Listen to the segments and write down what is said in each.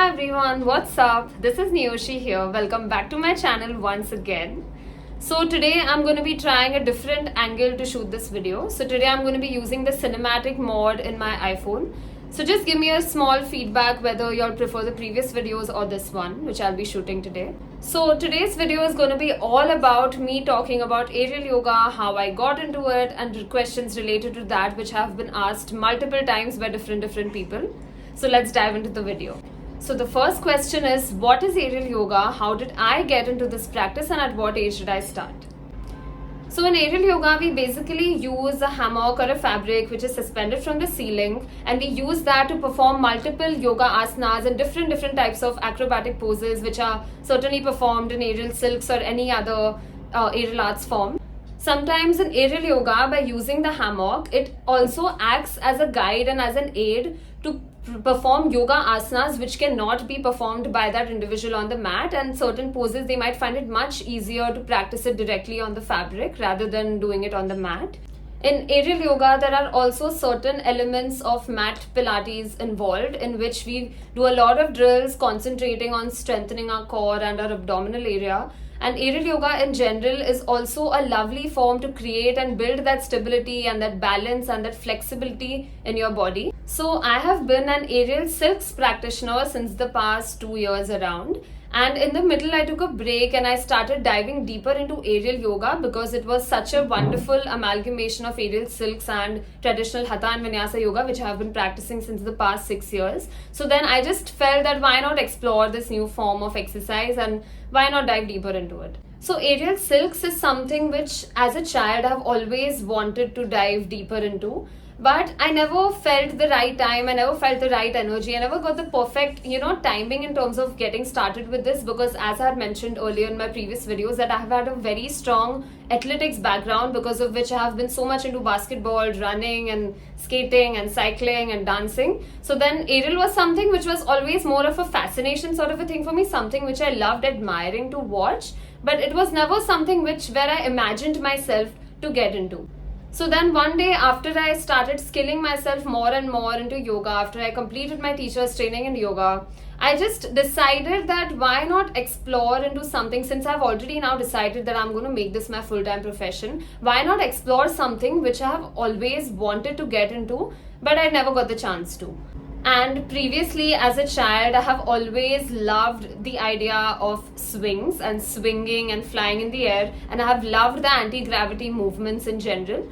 Hi everyone, what's up? This is Niyoshi here. Welcome back to my channel once again. So today I'm going to be trying a different angle to shoot this video. So today I'm going to be using the cinematic mode in my iPhone. So just give me a small feedback whether you'll prefer the previous videos or this one, which I'll be shooting today. So today's video is going to be all about me talking about aerial yoga, how I got into it, and questions related to that which have been asked multiple times by different people. So let's dive into the video. So the first question is, what is aerial yoga? How did I get into this practice and at what age did I start? So in aerial yoga, we basically use a hammock or a fabric which is suspended from the ceiling, and we use that to perform multiple yoga asanas and different types of acrobatic poses which are certainly performed in aerial silks or any other aerial arts form. Sometimes in aerial yoga, by using the hammock, it also acts as a guide and as an aid to perform yoga asanas which cannot be performed by that individual on the mat, and certain poses they might find it much easier to practice it directly on the fabric rather than doing it on the mat. In aerial yoga, there are also certain elements of mat pilates involved, in which we do a lot of drills concentrating on strengthening our core and our abdominal area. And aerial yoga in general is also a lovely form to create and build that stability and that balance and that flexibility in your body. So I have been an aerial silks practitioner since the past 2 years around. And in the middle, I took a break and I started diving deeper into aerial yoga because it was such a wonderful amalgamation of aerial silks and traditional hatha and vinyasa yoga, which I have been practicing since the past 6 years. So then I just felt that why not explore this new form of exercise and why not dive deeper into it. So aerial silks is something which as a child I have always wanted to dive deeper into. But I never felt the right time, I never felt the right energy, I never got the perfect, timing in terms of getting started with this, because as I had mentioned earlier in my previous videos that I have had a very strong athletics background, because of which I have been so much into basketball, running and skating and cycling and dancing. So then aerial was something which was always more of a fascination sort of a thing for me, something which I loved admiring to watch, but it was never something where I imagined myself to get into. So then one day after I started skilling myself more and more into yoga, after I completed my teacher's training in yoga, I just decided that why not explore into something, since I've already now decided that I'm going to make this my full-time profession, why not explore something which I have always wanted to get into, but I never got the chance to. And previously as a child, I have always loved the idea of swings and swinging and flying in the air, and I have loved the anti-gravity movements in general.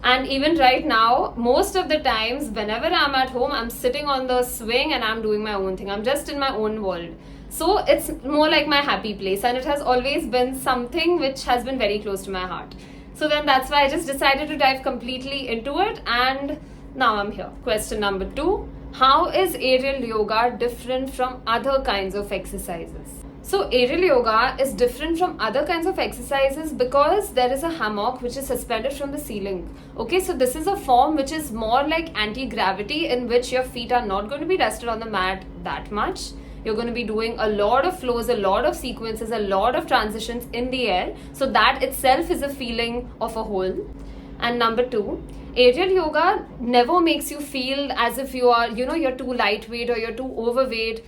And even right now, most of the times, whenever I'm at home, I'm sitting on the swing and I'm doing my own thing. I'm just in my own world. So it's more like my happy place, and it has always been something which has been very close to my heart. So then that's why I just decided to dive completely into it, and now I'm here. Question number 2. How is aerial yoga different from other kinds of exercises? So aerial yoga is different from other kinds of exercises because there is a hammock which is suspended from the ceiling. Okay, so this is a form which is more like anti-gravity, in which your feet are not going to be rested on the mat that much. You're going to be doing a lot of flows, a lot of sequences, a lot of transitions in the air. So that itself is a feeling of a whole. And number 2, aerial yoga never makes you feel as if you are, you're too lightweight or you're too overweight.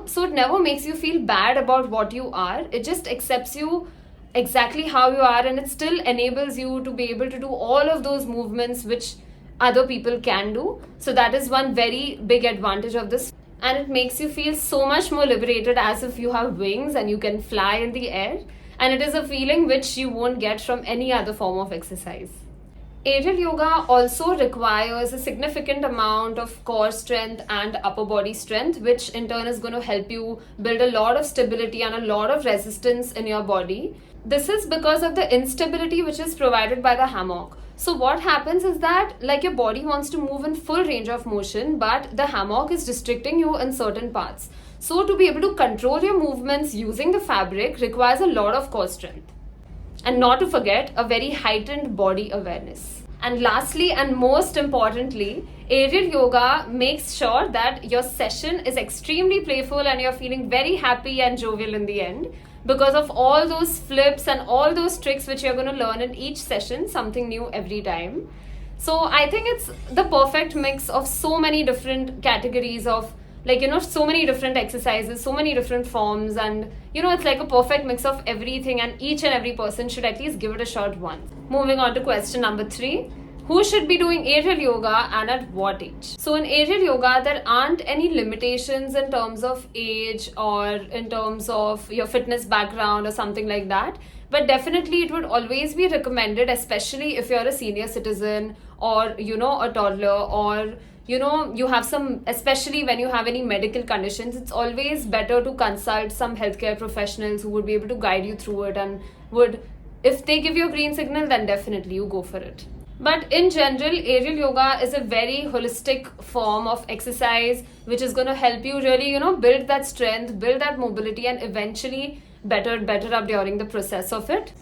So it never makes you feel bad about what you are. It just accepts you exactly how you are, and it still enables you to be able to do all of those movements which other people can do. So that is one very big advantage of this. And it makes you feel so much more liberated, as if you have wings and you can fly in the air. And it is a feeling which you won't get from any other form of exercise. Aerial yoga also requires a significant amount of core strength and upper body strength, which in turn is going to help you build a lot of stability and a lot of resistance in your body. This is because of the instability which is provided by the hammock. So what happens is that, like, your body wants to move in full range of motion, but the hammock is restricting you in certain parts. So to be able to control your movements using the fabric requires a lot of core strength. And not to forget, a very heightened body awareness. And lastly and most importantly, aerial yoga makes sure that your session is extremely playful and you're feeling very happy and jovial in the end, because of all those flips and all those tricks which you're going to learn in each session, something new every time. So I think it's the perfect mix of so many different categories of like, so many different exercises, so many different forms, and it's like a perfect mix of everything, and each and every person should at least give it a shot once. Moving on to question number 3. Who should be doing aerial yoga and at what age? So in aerial yoga, there aren't any limitations in terms of age or in terms of your fitness background or something like that. But definitely it would always be recommended, especially if you're a senior citizen or, a toddler, or, you have some, especially when you have any medical conditions, it's always better to consult some healthcare professionals who would be able to guide you through it, and if they give you a green signal, then definitely you go for it. But in general, aerial yoga is a very holistic form of exercise which is going to help you really, build that strength, build that mobility, and eventually better up during the process of it.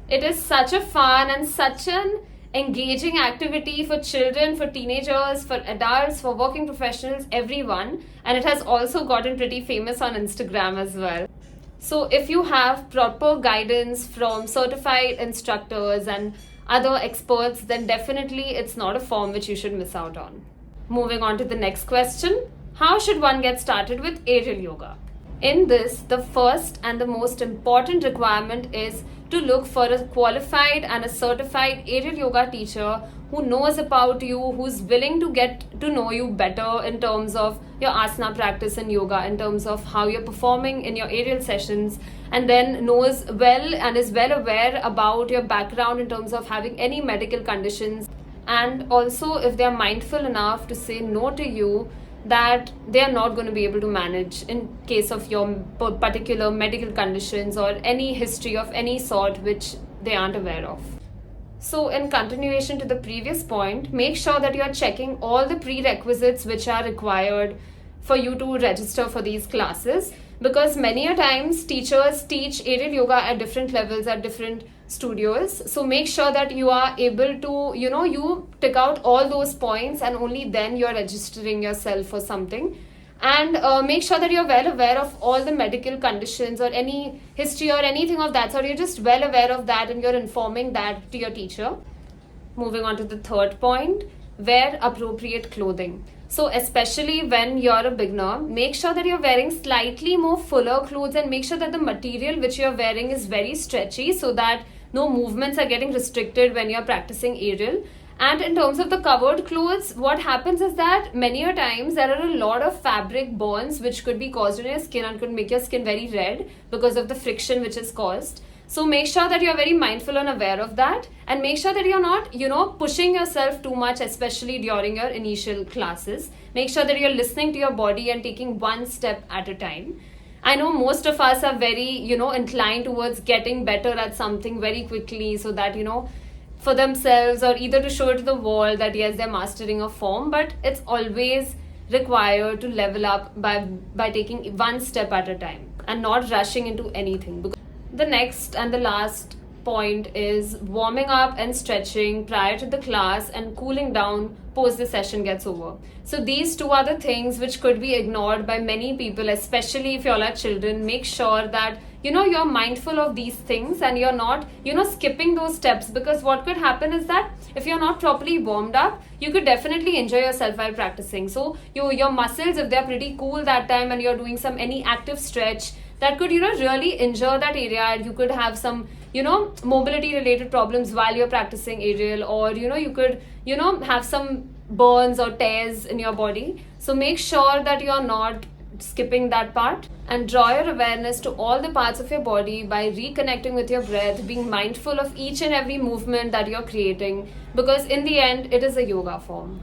It is such a fun and such an engaging activity for children, for teenagers, for adults, for working professionals, everyone. And it has also gotten pretty famous on Instagram as well. So if you have proper guidance from certified instructors and other experts, then definitely it's not a form which you should miss out on. Moving on to the next question. How should one get started with aerial yoga? In this, the first and the most important requirement is to look for a qualified and a certified aerial yoga teacher who knows about you, who's willing to get to know you better in terms of your asana practice in yoga, in terms of how you're performing in your aerial sessions, and then knows well and is well aware about your background in terms of having any medical conditions, and also if they are mindful enough to say no to you that they are not going to be able to manage in case of your particular medical conditions or any history of any sort which they aren't aware of. So in continuation to the previous point, make sure that you are checking all the prerequisites which are required for you to register for these classes, because many a times teachers teach aerial yoga at different levels at different studios. So make sure that you are able to, you tick out all those points, and only then you're registering yourself for something. And make sure that you're well aware of all the medical conditions or any history or anything of that sort. You're just well aware of that and you're informing that to your teacher. Moving on to the third point, wear appropriate clothing. So especially when you're a beginner, make sure that you're wearing slightly more fuller clothes, and make sure that the material which you're wearing is very stretchy so that no movements are getting restricted when you're practicing aerial. And in terms of the covered clothes, what happens is that many a times there are a lot of fabric burns which could be caused on your skin and could make your skin very red because of the friction which is caused. So make sure that you're very mindful and aware of that, and make sure that you're not, pushing yourself too much, especially during your initial classes. Make sure that you're listening to your body and taking one step at a time. I know most of us are very, inclined towards getting better at something very quickly so that, for themselves, or either to show it to the world that yes, they're mastering a form, but it's always required to level up by taking one step at a time and not rushing into anything. Because the next and the last point is warming up and stretching prior to the class and cooling down post the session gets over. So these two are the things which could be ignored by many people, especially if you all are children. Make sure that you're mindful of these things and you're not skipping those steps, because what could happen is that if you're not properly warmed up, you could definitely injure yourself while practicing. So your muscles, if they're pretty cool that time and you're doing any active stretch, that could really injure that area, and you could have some mobility related problems while you're practicing aerial, or you could have some burns or tears in your body. So make sure that you're not skipping that part, and draw your awareness to all the parts of your body by reconnecting with your breath, being mindful of each and every movement that you're creating, because in the end it is a yoga form.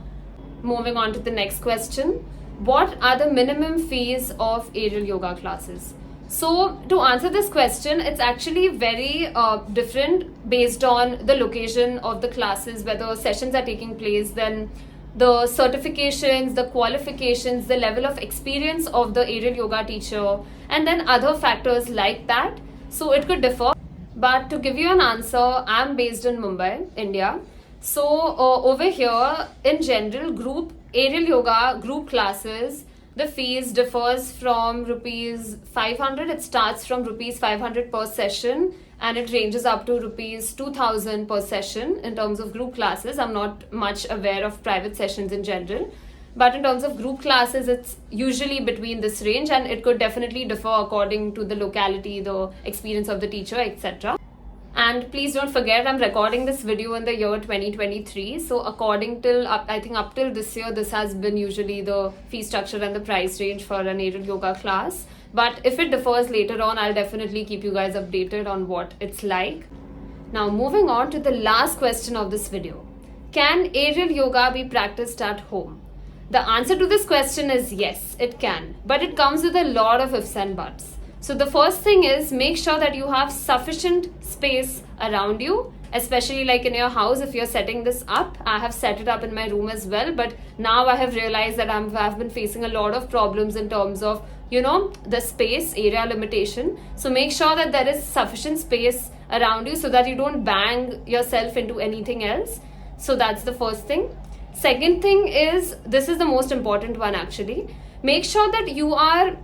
Moving on to the next question, what are the minimum fees of aerial yoga classes? So to answer this question, it's actually very different based on the location of the classes, where the sessions are taking place, then the certifications, the qualifications, the level of experience of the aerial yoga teacher, and then other factors like that. So it could differ. But to give you an answer, I'm based in Mumbai, India. So over here, in general, group aerial yoga group classes, the fees differs from rupees 500. It starts from rupees 500 per session, and it ranges up to rupees 2000 per session in terms of group classes. I'm not much aware of private sessions in general. But in terms of group classes, it's usually between this range, and it could definitely differ according to the locality, the experience of the teacher, etc. And please don't forget, I'm recording this video in the year 2023. So according till, I think up till this year, this has been usually the fee structure and the price range for an aerial yoga class. But if it differs later on, I'll definitely keep you guys updated on what it's like. Now moving on to the last question of this video. Can aerial yoga be practiced at home? The answer to this question is yes, it can. But it comes with a lot of ifs and buts. So the first thing is, make sure that you have sufficient space around you, especially like in your house. If you're setting this up, I have set it up in my room as well, but now I have realized that I've been facing a lot of problems in terms of, the space area limitation. So make sure that there is sufficient space around you so that you don't bang yourself into anything else. So that's the first thing. Second thing is, this is the most important one actually. Make sure that you are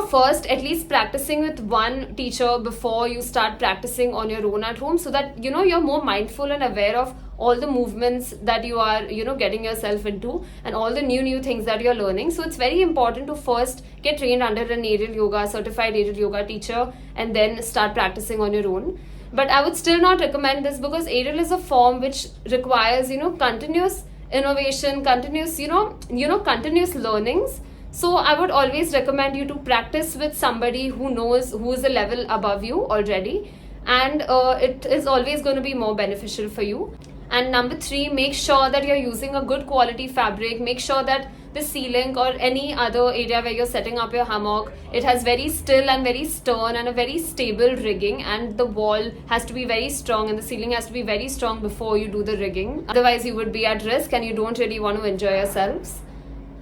first at least practicing with one teacher before you start practicing on your own at home, so that you're more mindful and aware of all the movements that you are getting yourself into and all the new things that you're learning. So it's very important to first get trained under an aerial yoga certified aerial yoga teacher and then start practicing on your own. But I would still not recommend this, because aerial is a form which requires continuous innovation, continuous continuous learnings. So I would always recommend you to practice with somebody who is a level above you already, and it is always going to be more beneficial for you. And number 3, make sure that you're using a good quality fabric. Make sure that the ceiling or any other area where you're setting up your hammock, it has very still and very stern and a very stable rigging, and the wall has to be very strong and the ceiling has to be very strong before you do the rigging. Otherwise you would be at risk and you don't really want to enjoy yourselves.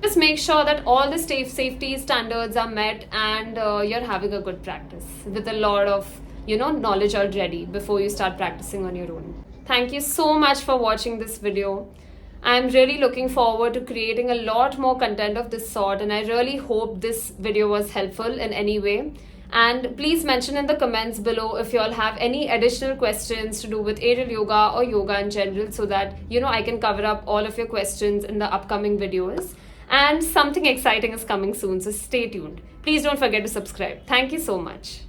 Just make sure that all the safety standards are met and you're having a good practice with a lot of knowledge already before you start practicing on your own. Thank you so much for watching this video. I'm really looking forward to creating a lot more content of this sort, and I really hope this video was helpful in any way. And please mention in the comments below if you all have any additional questions to do with aerial yoga or yoga in general, so that I can cover up all of your questions in the upcoming videos. And something exciting is coming soon, so stay tuned. Please don't forget to subscribe. Thank you so much.